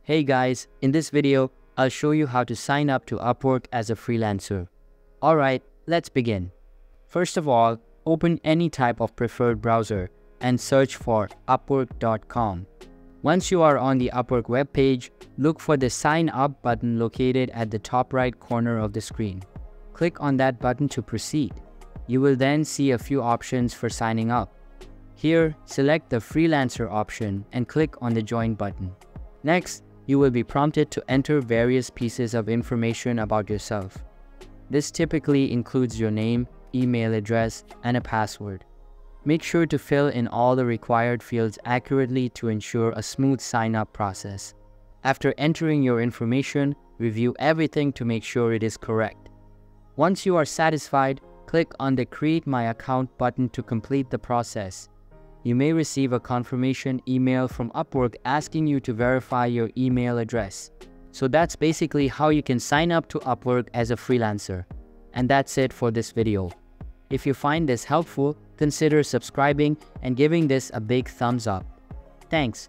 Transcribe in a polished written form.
Hey guys, in this video, I'll show you how to sign up to Upwork as a freelancer. Alright, let's begin. First of all, open any type of preferred browser and search for upwork.com. Once you are on the Upwork webpage, look for the Sign Up button located at the top right corner of the screen. Click on that button to proceed. You will then see a few options for signing up. Here, select the Freelancer option and click on the Join button. Next, you will be prompted to enter various pieces of information about yourself. This typically includes your name, email address, and a password. Make sure to fill in all the required fields accurately to ensure a smooth sign-up process. After entering your information, review everything to make sure it is correct. Once you are satisfied, click on the Create My Account button to complete the process. You may receive a confirmation email from Upwork asking you to verify your email address. So that's basically how you can sign up to Upwork as a freelancer. And that's it for this video. If you find this helpful, consider subscribing and giving this a big thumbs up. Thanks.